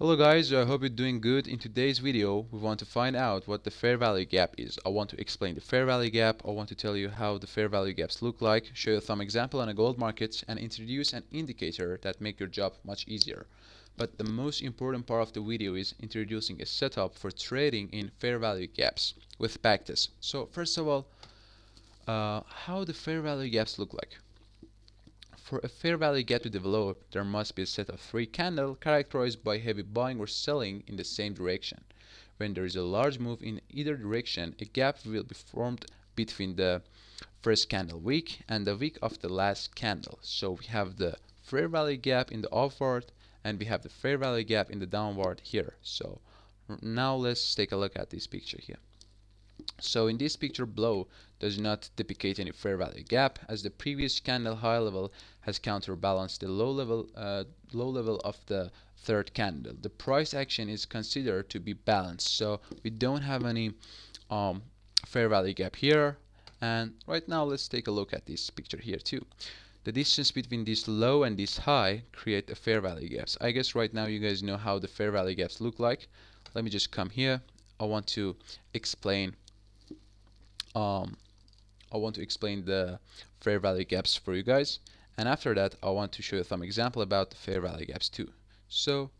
Hello guys, I hope you're doing good. In today's video, we want to find out what the fair value gap is. I want to explain the fair value gap. I want to tell you how the fair value gaps look like, show you some example on a gold market, and introduce an indicator that make your job much easier. But the most important part of the video is introducing a setup for trading in fair value gaps with backtest. So first of all, how the fair value gaps look like. For a fair value gap to develop, there must be a set of 3 candles characterized by heavy buying or selling in the same direction. When there is a large move in either direction, a gap will be formed between the first candle wick and the wick of the last candle. So we have the fair value gap in the upward and we have the fair value gap in the downward here. So now let's take a look at this picture here. So in this picture below does not depict any fair value gap, as the previous candle high level has counterbalanced the low level of the third candle. The price action is considered to be balanced, so we don't have any fair value gap here. And right now let's take a look at this picture here too. The distance between this low and this high create a fair value gaps. I guess right now you guys know how the fair value gaps look like. Let me just come here. I want to explain the fair value gaps for you guys, and after that I want to show you some example about the fair value gaps too. So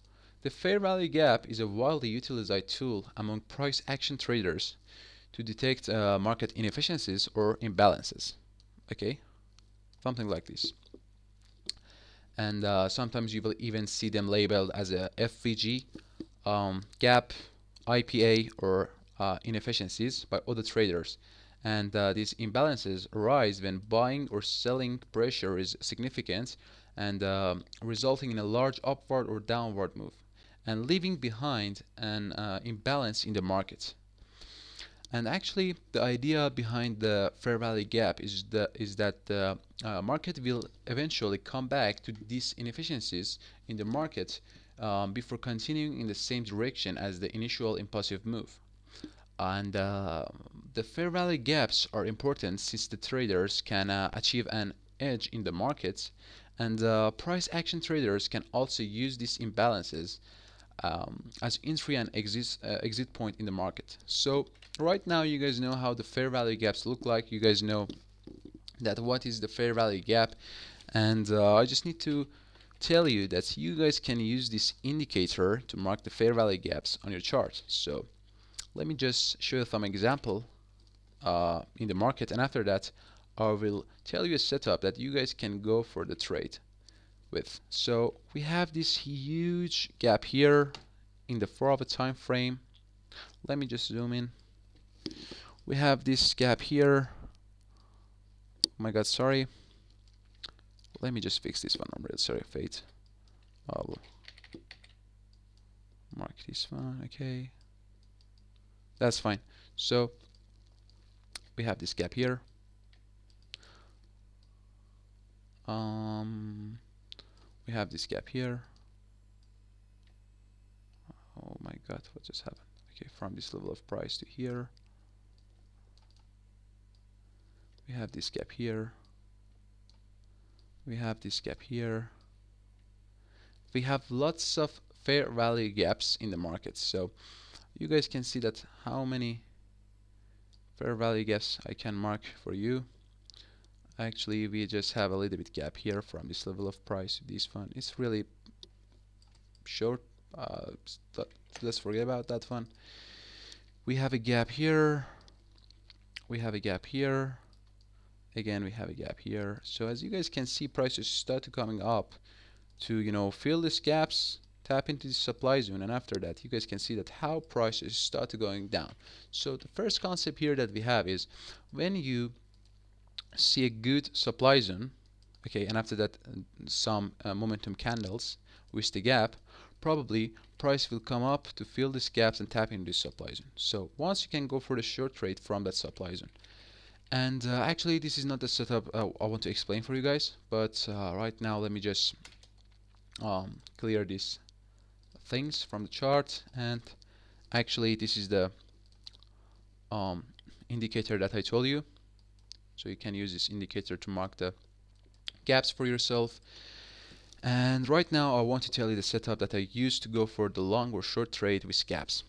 the fair value gap is a widely utilized tool among price action traders to detect market inefficiencies or imbalances. Okay, something like this. And sometimes you will even see them labeled as a FVG gap, IPA, or inefficiencies by other traders. And these imbalances arise when buying or selling pressure is significant and resulting in a large upward or downward move and leaving behind an imbalance in the market. And actually the idea behind the fair value gap is that the market will eventually come back to these inefficiencies in the market before continuing in the same direction as the initial impulsive move. And the fair value gaps are important since the traders can achieve an edge in the markets, and price action traders can also use these imbalances as entry and exit point in the market. So right now you guys know how the fair value gaps look like. You guys know that what is the fair value gap, and I just need to tell you that you guys can use this indicator to mark the fair value gaps on your chart. So let me just show you some example in the market, and after that I will tell you a setup that you guys can go for the trade with. So we have this huge gap here in the 4-hour time frame. Let me just zoom in. We have this gap here. Oh my god, sorry. Let me just fix this one. I'm really sorry, Fate. I'll mark this one. Okay, that's fine. So we have this gap here. We have this gap here. Oh my god, what just happened? Okay, from this level of price to here. We have this gap here. We have this gap here. We have lots of fair value gaps in the market. So you guys can see that how many fair value gaps I can mark for you. Actually, we just have a little bit gap here from this level of price to this one. It's really short. Let's forget about that one. We have a gap here. We have a gap here. Again, we have a gap here. So as you guys can see, prices start coming up to fill these gaps, tap into the supply zone, and after that you guys can see that how prices start going down. So the first concept here that we have is when you see a good supply zone, okay, and after that some momentum candles with the gap, probably price will come up to fill these gaps and tap into the supply zone. So once you can go for the short trade from that supply zone. And actually this is not the setup I want to explain for you guys, but right now let me just clear these things from the chart. And actually this is the indicator that I told you, so you can use this indicator to mark the gaps for yourself. And right now I want to tell you the setup that I use to go for the long or short trade with gaps.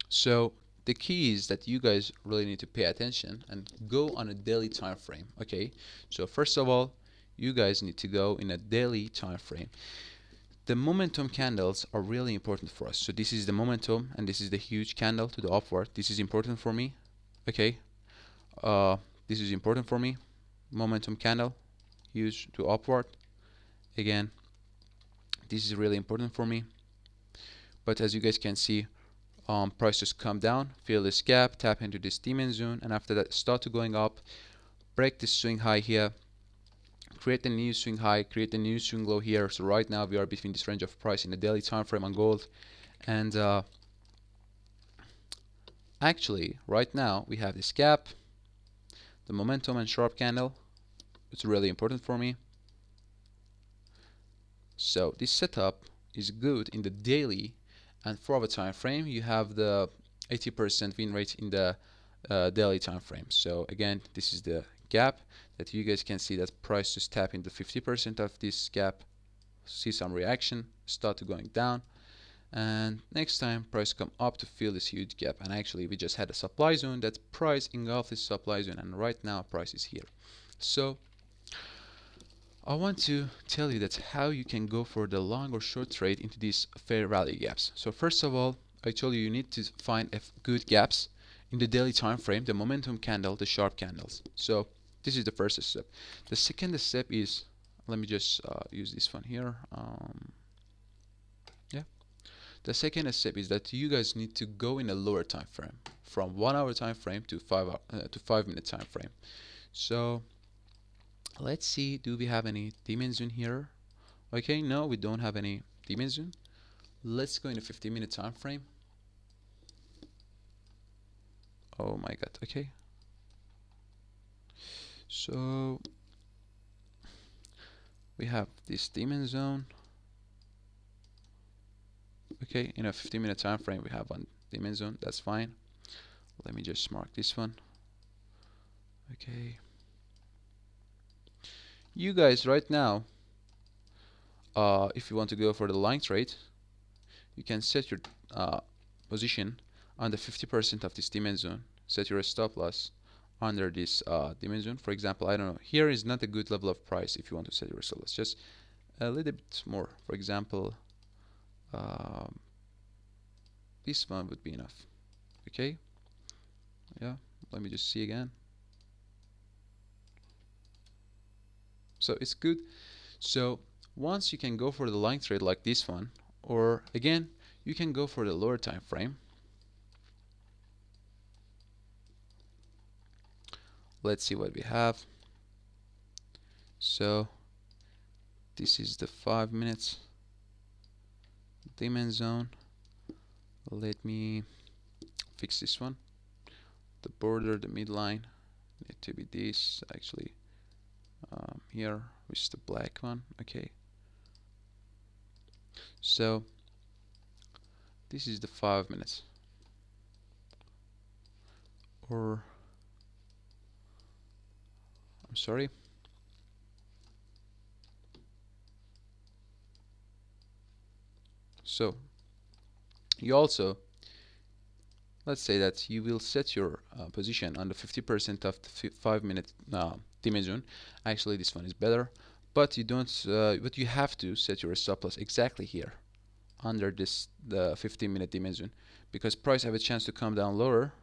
So the key is that you guys really need to pay attention and go on a daily time frame. Okay, so first of all, you guys need to go in a daily time frame. The momentum candles are really important for us. So this is the momentum and this is the huge candle to the upward. This is important for me. Okay, this is important for me. Momentum candle, huge to upward. Again, this is really important for me. But as you guys can see, price just come down, fill this gap, tap into this demon zone, and after that start to going up, break this swing high here, create a new swing high, create a new swing low here. So right now we are between this range of price in the daily time frame on gold, and actually right now we have this gap, the momentum and sharp candle. It's really important for me. So this setup is good in the daily, and for the time frame you have the 80% win rate in the daily time frame. So again, this is the gap that you guys can see that price just tap into 50% of this gap, see some reaction, start to going down, and next time price come up to fill this huge gap. And actually we just had a supply zone that price engulfed this supply zone, and right now price is here. So I want to tell you that how you can go for the long or short trade into these fair value gaps. So first of all, I told you need to find good gaps in the daily time frame, the momentum candle, the sharp candles. So this is the first step. The second step is, let me just use this one here. Yeah. The second step is that you guys need to go in a lower time frame, from 1 hour time frame to 5 minute time frame. So let's see, do we have any demon zone here? Okay, no, we don't have any demon zone. Let's go in a 15-minute time frame. Oh my god, okay. So we have this demon zone. Okay, in a 15-minute time frame we have one demon zone, that's fine. Let me just mark this one. Okay. You guys right now, if you want to go for the long trade, you can set your position under 50% of this demon zone. Set your stop loss under this demon zone. For example, I don't know, here is not a good level of price if you want to set your stop loss. Just a little bit more. For example, this one would be enough. Okay. Yeah. Let me just see again. So it's good. So once you can go for the long trade like this one, or again you can go for the lower time frame. Let's see what we have. So this is the 5 minutes demon zone. Let me fix this one. The border, the midline need to be this actually. Here with the black one. Okay, so this is the 5 minutes, or I'm sorry, so you also, let's say that you will set your position on the 50% of the 5 minute demon zone. Actually this one is better, but you don't but you have to set your stop loss exactly here under this the 15-minute demon zone, because price have a chance to come down lower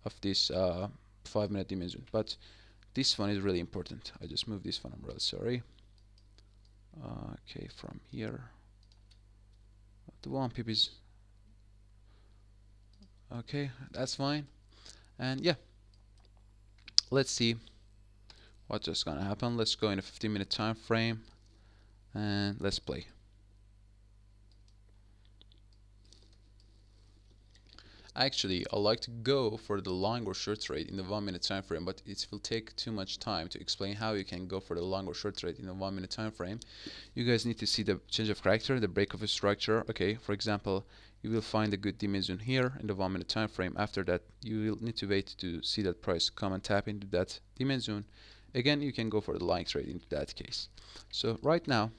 of this 5-minute demon zone. But this one is really important. I just moved this one, I'm really sorry. Okay, from here the 1 pip is okay, that's fine. And yeah, let's see what's just gonna happen. Let's go in a 15-minute time frame and let's play. Actually, I like to go for the long or short trade in the 1-minute time frame, but it will take too much time to explain how you can go for the long or short trade in the 1-minute time frame. You guys need to see the change of character, the break of a structure. Okay, for example, you will find a good dimension here in the 1-minute time frame. After that, you will need to wait to see that price come and tap into that dimension, again you can go for the line trade in that case. So right now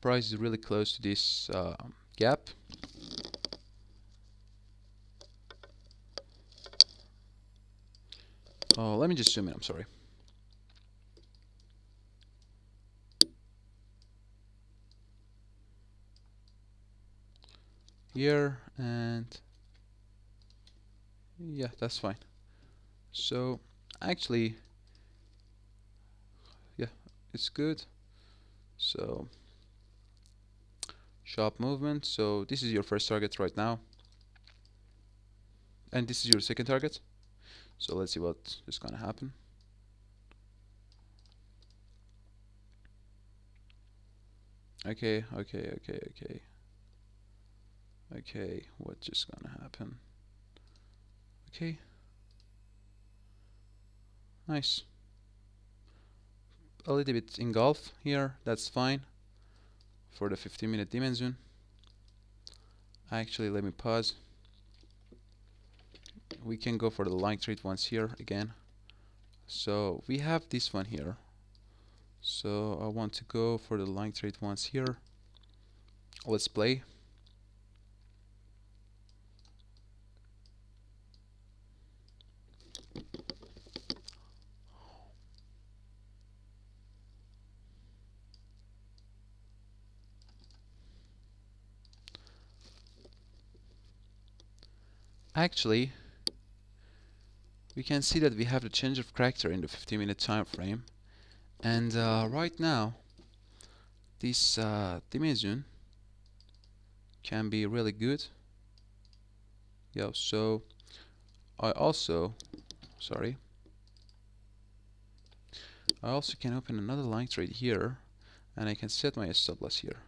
price is really close to this gap. Oh, let me just zoom in, I'm sorry. Here, and yeah, that's fine. So actually, yeah, it's good. So sharp movement. So this is your first target right now, and this is your second target. So let's see what is gonna happen. Okay, what's just gonna happen? Okay, nice. A little bit engulf here, that's fine for the 15-minute dimension. Actually, let me pause. We can go for the line trade once here again. So we have this one here. So I want to go for the line trade once here. Let's play. Actually, we can see that we have the change of character in the 15-minute time frame, and right now this dimension can be really good. Yeah, so I also can open another line trade here, and I can set my stop loss here.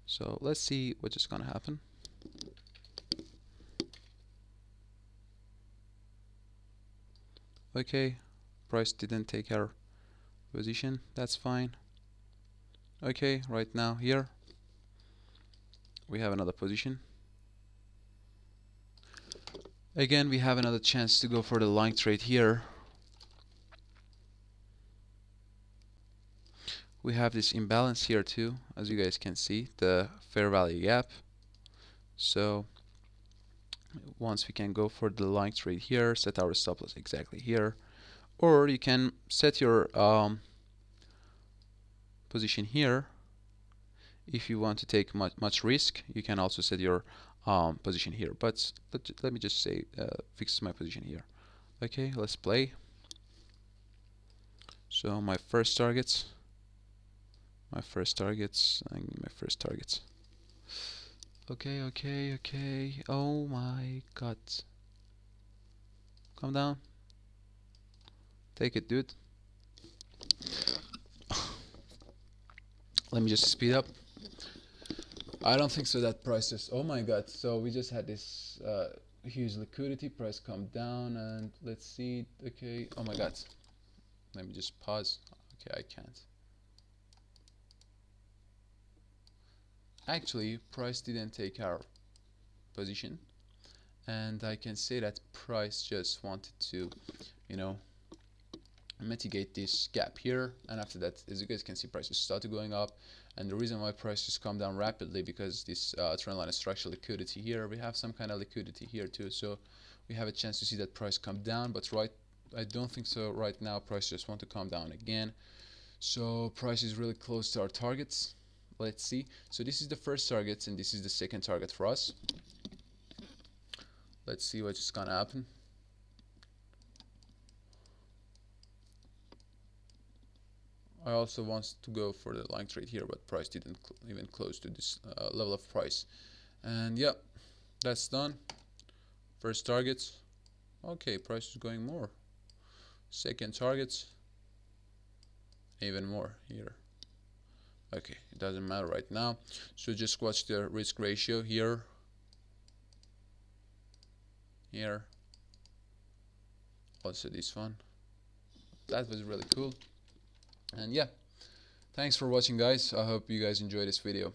So let's see what's just gonna happen. Okay, price didn't take our position, that's fine. Okay, right now here we have another position. Again, we have another chance to go for the line trade here. We have this imbalance here too, as you guys can see, the fair value gap. So once we can go for the line trade here, set our stop loss exactly here, or you can set your position here. If you want to take much risk, you can also set your position here, but let me just say fix my position here. Okay, let's play. So my first targets. Okay. Oh my god. Calm down. Take it, dude. Let me just speed up. I don't think so that price just, oh my god. So we just had this huge liquidity, price come down, and let's see. Okay, oh my god. Let me just pause. Okay, I can't. Actually, price didn't take our position, and I can say that price just wanted to, you know, mitigate this gap here, and after that, as you guys can see, prices started going up. And the reason why prices come down rapidly, because this trend line is structural liquidity here. We have some kind of liquidity here too, so we have a chance to see that price come down. But I don't think so right now. Price just want to come down again, so price is really close to our targets. Let's see. So this is the first target, and this is the second target for us. Let's see what's gonna happen. I also want to go for the line trade here, but price didn't even close to this level of price. And yeah, that's done. First targets. Okay, price is going more. Second targets. Even more here. Okay, it doesn't matter right now. So just watch the risk ratio here. Here. Also this one. That was really cool. And yeah, thanks for watching, guys. I hope you guys enjoyed this video.